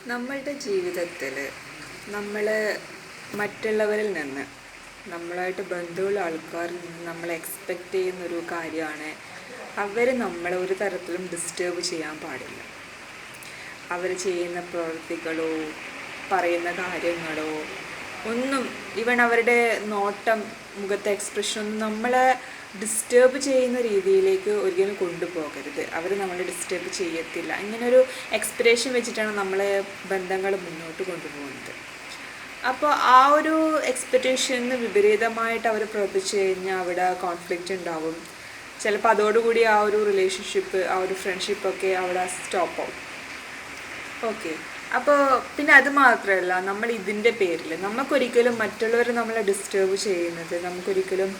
നമ്മളുടെ ജീവിതത്തിൽ നമ്മൾ മറ്റുള്ളവരിൽ നിന്ന് നമ്മളായിട്ട് ബന്ധമുള്ള ആൾക്കാരിൽ നിന്ന് നമ്മൾ എക്സ്പെക്റ്റ് ചെയ്യുന്നൊരു കാര്യമാണ് അവർ നമ്മളെ ഒരു തരത്തിലും ഡിസ്റ്റർബ് ചെയ്യാൻ പാടില്ല. അവർ ചെയ്യുന്ന പ്രവൃത്തികളോ പറയുന്ന കാര്യങ്ങളോ ഒന്നും, ഈവൻ അവരുടെ നോട്ടം, മുഖത്തെ എക്സ്പ്രഷനൊന്നും നമ്മളെ ഡിസ്റ്റർബ് ചെയ്യുന്ന രീതിയിലേക്ക് ഒരിക്കലും കൊണ്ടുപോകരുത്. അവർ നമ്മളെ ഡിസ്റ്റർബ് ചെയ്യത്തില്ല, ഇങ്ങനൊരു എക്സ്പെക്റ്റേഷൻ വെച്ചിട്ടാണ് നമ്മളെ ബന്ധങ്ങൾ മുന്നോട്ട് കൊണ്ടുപോകുന്നത്. അപ്പോൾ ആ ഒരു എക്സ്പെക്റ്റേഷന് വിപരീതമായിട്ട് അവർ പ്രവർത്തിച്ചു കഴിഞ്ഞാൽ അവിടെ കോൺഫ്ലിക്റ്റ് ഉണ്ടാവും. ചിലപ്പോൾ അതോടുകൂടി ആ ഒരു റിലേഷൻഷിപ്പ്, ആ ഒരു ഫ്രണ്ട്ഷിപ്പൊക്കെ അവിടെ സ്റ്റോപ്പ് ആവും. ഓക്കെ, അപ്പോൾ പിന്നെ അത് മാത്രമല്ല, നമ്മൾ ഇതിൻ്റെ പേരിൽ നമുക്കൊരിക്കലും മറ്റുള്ളവർ നമ്മളെ ഡിസ്റ്റർബ് ചെയ്യുന്നത് നമുക്കൊരിക്കലും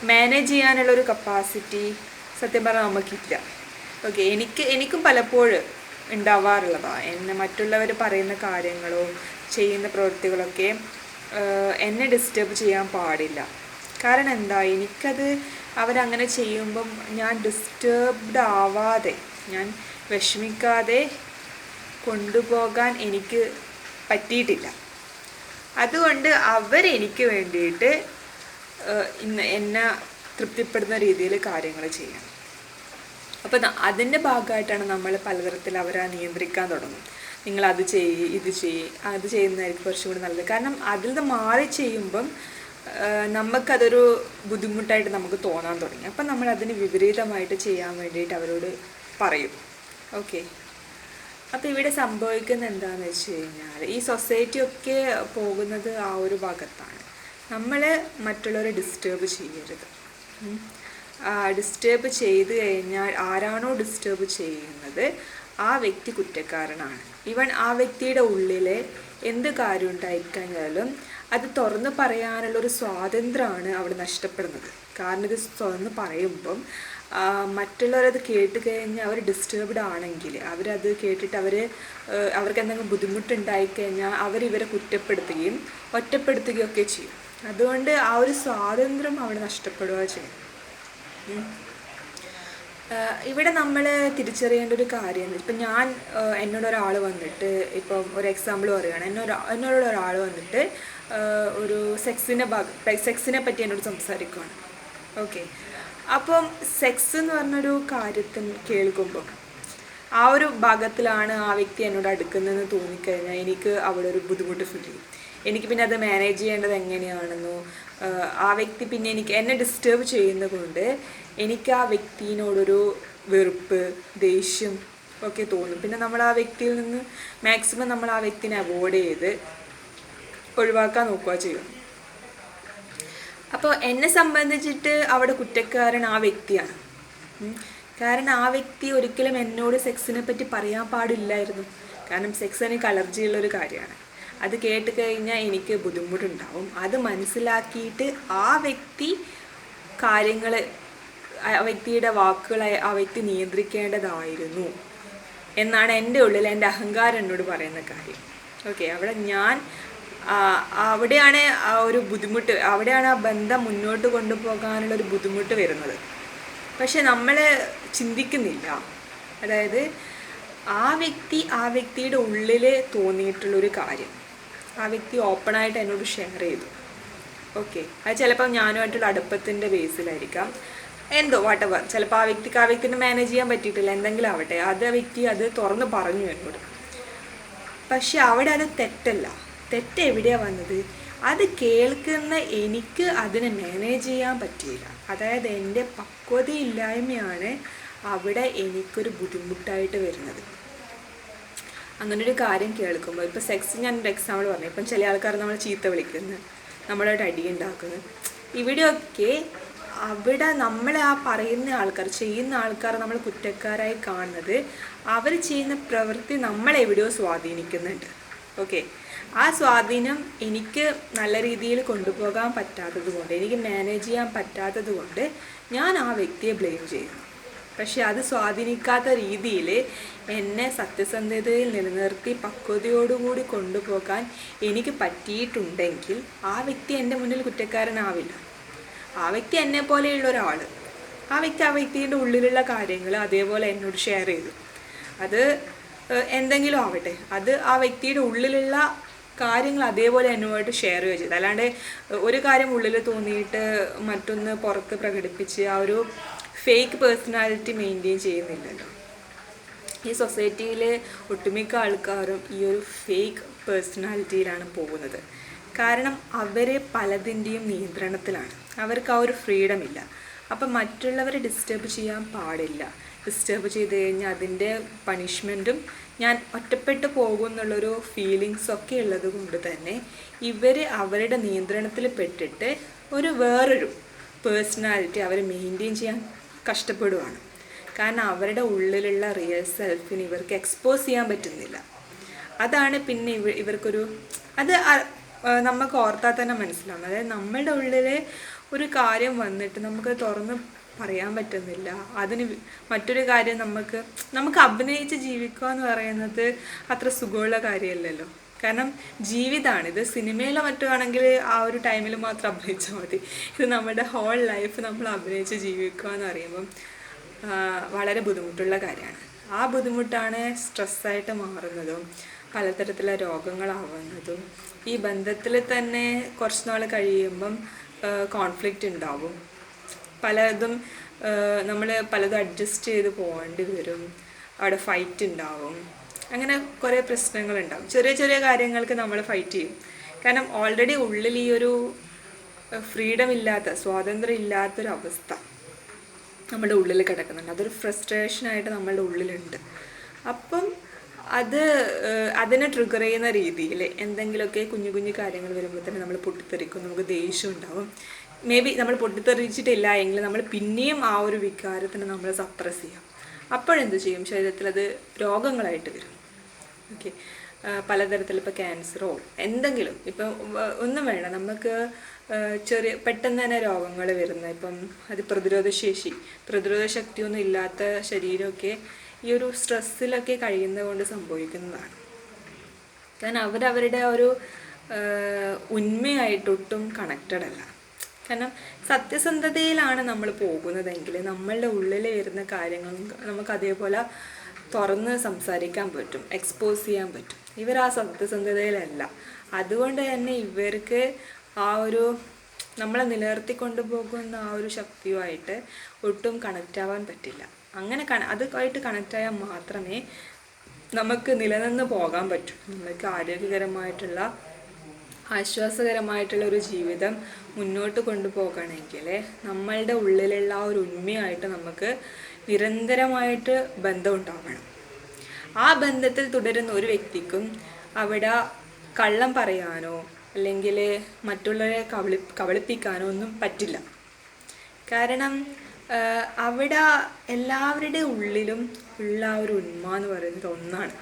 മാനേജ് ചെയ്യാനുള്ളൊരു കപ്പാസിറ്റി സത്യം പറഞ്ഞാൽ നമുക്കില്ല. ഓക്കെ, എനിക്കും പലപ്പോഴും ഉണ്ടാവാറുള്ളതാണ്. എന്നെ മറ്റുള്ളവർ പറയുന്ന കാര്യങ്ങളോ ചെയ്യുന്ന പ്രവൃത്തികളൊക്കെ എന്നെ ഡിസ്റ്റർബ് ചെയ്യാൻ പാടില്ല. കാരണം എന്താ, എനിക്കത് അവരങ്ങനെ ചെയ്യുമ്പം ഞാൻ ഡിസ്റ്റർബ്ഡ് ആവാതെ, ഞാൻ വിഷമിക്കാതെ കൊണ്ടുപോകാൻ എനിക്ക് പറ്റിയിട്ടില്ല. അതുകൊണ്ട് അവരെനിക്ക് വേണ്ടിയിട്ട് എന്നെ തൃപ്തിപ്പെടുന്ന രീതിയിൽ കാര്യങ്ങൾ ചെയ്യണം. അപ്പോൾ അതിൻ്റെ ഭാഗമായിട്ടാണ് നമ്മൾ പലതരത്തിൽ അവരെ നിയന്ത്രിക്കാൻ തുടങ്ങും. നിങ്ങളത് ചെയ്യ്, ഇത് ചെയ്യ്, അത് ചെയ്യുന്നതായിരിക്കും കുറച്ചും കൂടി നല്ലത്. കാരണം അതിൽ നിന്ന് മാറി ചെയ്യുമ്പം നമുക്കതൊരു ബുദ്ധിമുട്ടായിട്ട് നമുക്ക് തോന്നാൻ തുടങ്ങി. അപ്പം നമ്മൾ അതിന് വിപരീതമായിട്ട് ചെയ്യാൻ വേണ്ടിയിട്ട് അവരോട് പറയും. ഓക്കെ, അപ്പോൾ ഇവിടെ സംഭവിക്കുന്നത് എന്താണെന്ന് വെച്ച് കഴിഞ്ഞാൽ, ഈ സൊസൈറ്റിയൊക്കെ പോകുന്നത് ആ ഒരു ഭാഗത്താണ്. നമ്മൾ മറ്റുള്ളവരെ ഡിസ്റ്റർബ് ചെയ്യരുത്. ഡിസ്റ്റർബ് ചെയ്ത് കഴിഞ്ഞാൽ ആരാണോ ഡിസ്റ്റർബ് ചെയ്യുന്നത് ആ വ്യക്തി കുറ്റക്കാരനാണ്. ഈവൻ ആ വ്യക്തിയുടെ ഉള്ളിൽ എന്ത് കാര്യം ഉണ്ടായിക്കഴിഞ്ഞാലും അത് തുറന്ന് പറയാനുള്ളൊരു സ്വാതന്ത്ര്യമാണ് അവിടെ നഷ്ടപ്പെടുന്നത്. കാരണം ഇത് തുറന്ന് പറയുമ്പം മറ്റുള്ളവരത് കേട്ട് കഴിഞ്ഞാൽ അവർ ഡിസ്റ്റർബ്ഡ് ആണെങ്കിൽ, അവരത് കേട്ടിട്ട് അവർക്ക് എന്തെങ്കിലും ബുദ്ധിമുട്ടുണ്ടായിക്കഴിഞ്ഞാൽ അവരിവരെ കുറ്റപ്പെടുത്തുകയും ഒറ്റപ്പെടുത്തുകയും ഒക്കെ ചെയ്യും. അതുകൊണ്ട് ആ ഒരു സ്വാതന്ത്ര്യം അവിടെ നഷ്ടപ്പെടുക ചെയ്യും. ഇവിടെ നമ്മൾ തിരിച്ചറിയേണ്ട ഒരു കാര്യം, ഇപ്പം എന്നോടൊരാൾ വന്നിട്ട്, ഇപ്പം ഒരു എക്സാമ്പിൾ പറയുകയാണ്, എന്നോടൊരാൾ വന്നിട്ട് ഒരു സെക്സിനെ പറ്റി എന്നോട് സംസാരിക്കുകയാണ്. ഓക്കെ, അപ്പം സെക്സ് എന്ന് പറഞ്ഞൊരു കാര്യത്തിന് കേൾക്കുമ്പോൾ ആ ഒരു ഭാഗത്തിലാണ് ആ വ്യക്തി എന്നോട് അടുക്കുന്നതെന്ന് തോന്നിക്കഴിഞ്ഞാൽ എനിക്ക് അവിടെ ഒരു ബുദ്ധിമുട്ട് ഫീൽ ചെയ്യും. എനിക്ക് പിന്നെ അത് മാനേജ് ചെയ്യേണ്ടത് എങ്ങനെയാണെന്നോ, ആ വ്യക്തി പിന്നെ എന്നെ ഡിസ്റ്റർബ് ചെയ്യുന്നത് കൊണ്ട് എനിക്ക് ആ വ്യക്തിയോടൊരു വെറുപ്പ്, ദേഷ്യം ഒക്കെ തോന്നും. പിന്നെ നമ്മൾ ആ വ്യക്തിയിൽ നിന്ന് മാക്സിമം നമ്മൾ ആ വ്യക്തിനെ അവോയ്ഡ് ചെയ്ത് ഒഴിവാക്കാൻ നോക്കുക ചെയ്യും. അപ്പോൾ എന്നെ സംബന്ധിച്ചിട്ട് അവിടെ കുറ്റക്കാരൻ ആ വ്യക്തിയാണ്. കാരണം ആ വ്യക്തി ഒരിക്കലും എന്നോട് സെക്സിനെ പറ്റി പറയാൻ പാടില്ലായിരുന്നു. കാരണം സെക്സ് എനിക്ക് അലർജിയുള്ളൊരു കാര്യമാണ്. അത് കേട്ട് കഴിഞ്ഞാൽ എനിക്ക് ബുദ്ധിമുട്ടുണ്ടാവും. അത് മനസ്സിലാക്കിയിട്ട് ആ വ്യക്തി കാര്യങ്ങൾ, ആ വ്യക്തിയുടെ വാക്കുകളെ ആ വ്യക്തി നിയന്ത്രിക്കേണ്ടതായിരുന്നു എന്നാണ് എൻ്റെ ഉള്ളിൽ എൻ്റെ അഹങ്കാരം എന്നോട് പറയുന്ന കാര്യം. ഓക്കെ, അവിടെയാണ് ആ ഒരു ബുദ്ധിമുട്ട്, അവിടെയാണ് ആ ബന്ധം മുന്നോട്ട് കൊണ്ടുപോകാനുള്ളൊരു ബുദ്ധിമുട്ട് വരുന്നത്. പക്ഷെ നമ്മൾ ചിന്തിക്കുന്നില്ല. അതായത് ആ വ്യക്തിയുടെ ഉള്ളിൽ തോന്നിയിട്ടുള്ളൊരു കാര്യം ആ വ്യക്തി ഓപ്പണായിട്ട് എന്നോട് ഷെയർ ചെയ്തു. ഓക്കെ, അത് ചിലപ്പോൾ ഞാനുമായിട്ടുള്ള അടുപ്പത്തിൻ്റെ ബേസിലായിരിക്കാം, എന്തോ വാട്ടെവർ, ചിലപ്പോൾ ആ വ്യക്തിനെ മാനേജ് ചെയ്യാൻ പറ്റിയിട്ടില്ല, എന്തെങ്കിലും ആവട്ടെ, അത് തുറന്ന് പറഞ്ഞു എന്നോട്. പക്ഷെ അവിടെ അത് തെറ്റല്ല. തെറ്റ് എവിടെയാണ് വന്നത്? അത് കേൾക്കുന്ന എനിക്ക് അതിനെ മാനേജ് ചെയ്യാൻ പറ്റിയില്ല. അതായത് എൻ്റെ പക്വതയില്ലായ്മയാണ് അവിടെ എനിക്കൊരു ബുദ്ധിമുട്ടായിട്ട് വരുന്നത്. അങ്ങനൊരു കാര്യം കേൾക്കുമ്പോൾ, ഇപ്പോൾ സെക്സ് ഞാൻ ഒരു എക്സാമ്പിൾ പറഞ്ഞു. ഇപ്പം ചില ആൾക്കാർ നമ്മൾ ചീത്ത വിളിക്കുന്നു, നമ്മളായിട്ട് അടി ഉണ്ടാക്കുന്നു. ഇവിടെയൊക്കെ നമ്മളെ ആ പറയുന്ന ആൾക്കാർ, ചെയ്യുന്ന ആൾക്കാർ നമ്മൾ കുറ്റക്കാരായി കാണുന്നത് അവർ ചെയ്യുന്ന പ്രവൃത്തി നമ്മളെവിടെയോ സ്വാധീനിക്കുന്നുണ്ട്. ഓക്കെ, ആ സ്വാധീനം എനിക്ക് നല്ല രീതിയിൽ കൊണ്ടുപോകാൻ പറ്റാത്തത് കൊണ്ട്, എനിക്ക് മാനേജ് ചെയ്യാൻ പറ്റാത്തത് കൊണ്ട് ഞാൻ ആ വ്യക്തിയെ ബ്ലെയിം ചെയ്യുന്നു. പക്ഷെ അത് സ്വാധീനിക്കാത്ത രീതിയിൽ എന്നെ സത്യസന്ധതയിൽ നിലനിർത്തി പക്വതയോടുകൂടി കൊണ്ടുപോകാൻ എനിക്ക് പറ്റിയിട്ടുണ്ടെങ്കിൽ ആ വ്യക്തി എൻ്റെ മുന്നിൽ കുറ്റക്കാരനാവില്ല. ആ വ്യക്തി എന്നെ പോലെയുള്ള ഒരാൾ, ആ വ്യക്തിയുടെ ഉള്ളിലുള്ള കാര്യങ്ങൾ അതേപോലെ എന്നോട് ഷെയർ ചെയ്തു. അത് എന്തെങ്കിലും ആവട്ടെ, അത് ആ വ്യക്തിയുടെ ഉള്ളിലുള്ള കാര്യങ്ങൾ അതേപോലെ എന്നുമായിട്ട് ഷെയർ ചെയ്യുക ചെയ്ത്, അല്ലാണ്ട് ഒരു കാര്യം ഉള്ളിൽ തോന്നിയിട്ട് മറ്റൊന്ന് പുറത്ത് പ്രകടിപ്പിച്ച് ആ ഒരു ഫേക്ക് പേഴ്സണാലിറ്റി മെയിൻറ്റെയിൻ ചെയ്യുന്നില്ലല്ലോ. ഈ സൊസൈറ്റിയിലെ ഒട്ടുമിക്ക ആൾക്കാരും ഈ ഒരു ഫേക്ക് പേഴ്സണാലിറ്റിയിലാണ് പോകുന്നത്. കാരണം അവർ പലതിൻ്റെയും നിയന്ത്രണത്തിലാണ്, അവർക്ക് ആ ഒരു ഫ്രീഡം ഇല്ല. അപ്പം മറ്റുള്ളവരെ ഡിസ്റ്റർബ് ചെയ്യാൻ പാടില്ല. ഡിസ്റ്റർബ് ചെയ്ത് കഴിഞ്ഞാൽ അതിൻ്റെ പണിഷ്മെൻറ്റും ഞാൻ ഒറ്റപ്പെട്ടു പോകുമെന്നുള്ളൊരു ഫീലിങ്സൊക്കെ ഉള്ളത് കൊണ്ട് തന്നെ ഇവർ അവരുടെ നിയന്ത്രണത്തിൽ പെട്ടിട്ട് വേറൊരു പേഴ്സണാലിറ്റി അവർ മെയിൻറ്റെയിൻ ചെയ്യാൻ കഷ്ടപ്പെടുവാണ്. കാരണം അവരുടെ ഉള്ളിലുള്ള റിയൽ സെൽഫിന് ഇവർക്ക് എക്സ്പോസ് ചെയ്യാൻ പറ്റുന്നില്ല. അതാണ് പിന്നെ ഇവർക്കൊരു അത് നമുക്ക് ഓർത്താൽ തന്നെ മനസ്സിലാവും. അതായത് നമ്മളുടെ ഉള്ളിൽ ഒരു കാര്യം വന്നിട്ട് നമുക്ക് തുറന്ന് പറയാൻ പറ്റുന്നില്ല. അതിന് മറ്റൊരു കാര്യം നമുക്ക് അഭിനയിച്ച് ജീവിക്കുക എന്ന് പറയുന്നത് അത്ര സുഖമുള്ള കാര്യമല്ലല്ലോ. കാരണം ജീവിതമാണ് ഇത്. സിനിമയിലോ മറ്റോ ആണെങ്കിൽ ആ ഒരു ടൈമിൽ മാത്രം അഭിനയിച്ചാൽ മതി. ഇത് നമ്മുടെ ഹോൾ ലൈഫ് നമ്മൾ അഭിനയിച്ച് ജീവിക്കുക എന്ന് പറയുമ്പം വളരെ ബുദ്ധിമുട്ടുള്ള കാര്യമാണ്. ആ ബുദ്ധിമുട്ടാണ് സ്ട്രെസ്സായിട്ട് മാറുന്നതും പലതരത്തിലുള്ള രോഗങ്ങളാവുന്നതും. ഈ ബന്ധത്തിൽ തന്നെ കുറച്ച് നാൾ കഴിയുമ്പം കോൺഫ്ലിക്റ്റ് ഉണ്ടാവും. പലതും നമ്മൾ പലതും അഡ്ജസ്റ്റ് ചെയ്ത് പോകേണ്ടി വരും. അവിടെ ഫൈറ്റ് ഉണ്ടാവും. അങ്ങനെ കുറേ പ്രശ്നങ്ങളുണ്ടാവും. ചെറിയ ചെറിയ കാര്യങ്ങൾക്ക് നമ്മൾ ഫൈറ്റ് ചെയ്യും. കാരണം ഓൾറെഡി ഉള്ളിൽ ഈ ഒരു ഫ്രീഡം ഇല്ലാത്ത, സ്വാതന്ത്ര്യം ഇല്ലാത്തൊരവസ്ഥ നമ്മുടെ ഉള്ളിൽ കിടക്കുന്നുണ്ട്. അതൊരു ഫ്രസ്ട്രേഷനായിട്ട് നമ്മളുടെ ഉള്ളിലുണ്ട്. അപ്പം അതിനെ ട്രിഗർ ചെയ്യുന്ന രീതിയിൽ എന്തെങ്കിലുമൊക്കെ കുഞ്ഞു കുഞ്ഞു കാര്യങ്ങൾ വരുമ്പോൾ തന്നെ നമ്മൾ പൊട്ടിത്തെറിക്കും. നമുക്ക് ദേഷ്യം ഉണ്ടാവും. മേ ബി നമ്മൾ പൊട്ടിത്തെറിച്ചിട്ടില്ല എങ്കിൽ നമ്മൾ പിന്നെയും ആ ഒരു വികാരത്തിന് നമ്മൾ സപ്രസ് ചെയ്യാം. അപ്പോഴെന്ത് ചെയ്യും? ശരീരത്തിൽ അത് രോഗങ്ങളായിട്ട് വരും. ഓക്കെ, പലതരത്തിൽ ഇപ്പോൾ ക്യാൻസറോ എന്തെങ്കിലും ഇപ്പം ഒന്നും വേണ്ട, നമുക്ക് പെട്ടെന്ന് തന്നെ രോഗങ്ങൾ വരുന്ന, ഇപ്പം അത് പ്രതിരോധ ശക്തിയൊന്നും ഇല്ലാത്ത ശരീരമൊക്കെ ഈ ഒരു സ്ട്രെസ്സിലൊക്കെ കഴിയുന്നത് കൊണ്ട് സംഭവിക്കുന്നതാണ്. കാരണം അവരവരുടെ ഒരു ഉന്മയായിട്ടൊട്ടും കണക്റ്റഡ് അല്ല. കാരണം സത്യസന്ധതയിലാണ് നമ്മൾ പോകുന്നതെങ്കിൽ നമ്മളുടെ ഉള്ളിൽ വരുന്ന കാര്യങ്ങൾ നമുക്ക് അതേപോലെ തുറന്ന് സംസാരിക്കാൻ പറ്റും, എക്സ്പോസ് ചെയ്യാൻ പറ്റും. ഇവർ ആ സത്യസന്ധതയിലല്ല. അതുകൊണ്ട് തന്നെ ഇവർക്ക് ആ ഒരു നമ്മളെ നിലനിർത്തിക്കൊണ്ടു പോകുന്ന ആ ഒരു ശക്തിയുമായിട്ട് ഒട്ടും കണക്റ്റ് ആവാൻ പറ്റില്ല. അങ്ങനെ അതുമായിട്ട് കണക്റ്റായാൽ മാത്രമേ നമുക്ക് നിലനിന്ന് പോകാൻ പറ്റൂ. നമുക്ക് ആരോഗ്യകരമായിട്ടുള്ള ആശ്വാസകരമായിട്ടുള്ള ഒരു ജീവിതം മുന്നോട്ട് കൊണ്ടുപോകണമെങ്കിൽ നമ്മളുടെ ഉള്ളിലുള്ള ആ ഒരു ഉണ്മയായിട്ട് നമുക്ക് നിരന്തരമായിട്ട് ബന്ധം ഉണ്ടാവണം. ആ ബന്ധത്തിൽ തുടരുന്ന ഒരു വ്യക്തിക്കും അവിടെ കള്ളം പറയാനോ അല്ലെങ്കിൽ മറ്റുള്ളവരെ കബളിപ്പിക്കാനോ ഒന്നും പറ്റില്ല. കാരണം അവിടെ എല്ലാവരുടെ ഉള്ളിലും ഉള്ള ആ ഒരു ഉന്മ എന്ന് പറയുന്നത് ഒന്നാണ്.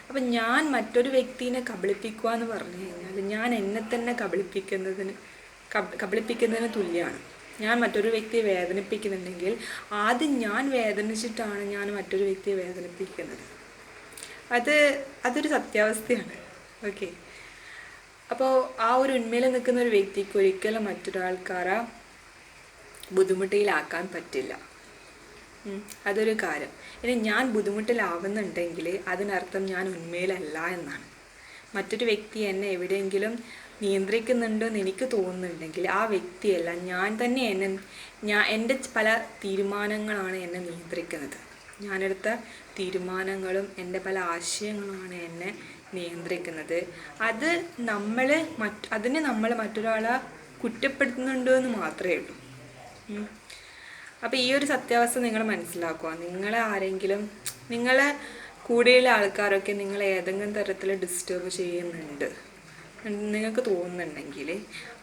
അപ്പം ഞാൻ മറ്റൊരു വ്യക്തിനെ കബളിപ്പിക്കുക എന്ന് പറഞ്ഞു കഴിഞ്ഞാൽ ഞാൻ എന്നെ തന്നെ കബളിപ്പിക്കുന്നതിന് തുല്യമാണ്. ഞാൻ മറ്റൊരു വ്യക്തിയെ വേദനിപ്പിക്കുന്നുണ്ടെങ്കിൽ ആദ്യം ഞാൻ വേദനിച്ചിട്ടാണ് ഞാൻ മറ്റൊരു വ്യക്തിയെ വേദനിപ്പിക്കുന്നത്. അതൊരു സത്യാവസ്ഥയാണ്. ഓക്കെ, അപ്പോൾ ആ ഒരു ഉന്മയിൽ നിൽക്കുന്ന ഒരു വ്യക്തിക്ക് ഒരിക്കലും മറ്റൊരാൾക്കാരെ ബുദ്ധിമുട്ടിലാക്കാൻ പറ്റില്ല. അതൊരു കാര്യം. ഇനി ഞാൻ ബുദ്ധിമുട്ടിലാവുന്നുണ്ടെങ്കിൽ അതിനർത്ഥം ഞാൻ ഉന്മയിലല്ല എന്നാണ്. മറ്റൊരു വ്യക്തി എന്നെ എവിടെയെങ്കിലും നിയന്ത്രിക്കുന്നുണ്ടെന്ന് എനിക്ക് തോന്നുന്നുണ്ടെങ്കിൽ ആ വ്യക്തിയല്ല, ഞാൻ തന്നെ എൻ്റെ പല തീരുമാനങ്ങളാണ് എന്നെ നിയന്ത്രിക്കുന്നത്. ഞാനെടുത്ത തീരുമാനങ്ങളും എൻ്റെ പല ആശയങ്ങളുമാണ് എന്നെ നിയന്ത്രിക്കുന്നത്. അതിന് നമ്മൾ മറ്റൊരാളെ കുറ്റപ്പെടുത്തുന്നുണ്ടോ എന്ന് മാത്രമേ ഉള്ളൂ. അപ്പോൾ ഈ ഒരു സത്യാവസ്ഥ നിങ്ങൾ മനസ്സിലാക്കുക. നിങ്ങളെ കൂടെയുള്ള ആൾക്കാരൊക്കെ നിങ്ങളെ ഏതെങ്കിലും തരത്തിൽ ഡിസ്റ്റർബ് ചെയ്യുന്നുണ്ട് നിങ്ങൾക്ക് തോന്നുന്നുണ്ടെങ്കിൽ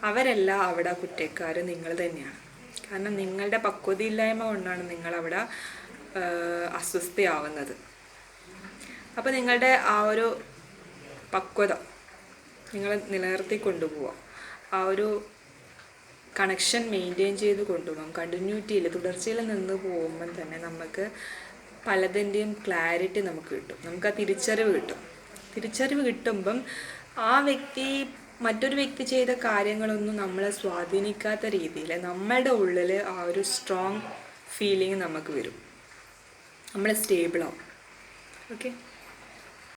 അവരല്ല അവിടെ കുറ്റക്കാർ, നിങ്ങൾ തന്നെയാണ്. കാരണം നിങ്ങളുടെ പക്വതയില്ലായ്മ കൊണ്ടാണ് നിങ്ങളവിടെ അസ്വസ്ഥയാവുന്നത്. അപ്പോൾ നിങ്ങളുടെ ആ ഒരു പക്വത നിങ്ങൾ നിലനിർത്തി കൊണ്ടുപോവുക, ആ ഒരു കണക്ഷൻ മെയിൻറ്റെയിൻ ചെയ്ത് കൊണ്ടുപോകാം. കണ്ടിന്യൂറ്റിയിൽ തുടർച്ചയിൽ നിന്ന് പോകുമ്പം തന്നെ നമുക്ക് പലതിൻ്റെയും ക്ലാരിറ്റി നമുക്ക് കിട്ടും. നമുക്ക് ആ തിരിച്ചറിവ് കിട്ടുമ്പം ആ മറ്റൊരു വ്യക്തി ചെയ്ത കാര്യങ്ങളൊന്നും നമ്മളെ സ്വാധീനിക്കാത്ത രീതിയിൽ നമ്മളുടെ ഉള്ളിൽ ആ ഒരു സ്ട്രോങ് ഫീലിംഗ് നമുക്ക് വരും. നമ്മൾ സ്റ്റേബിളാവും. ഓക്കെ.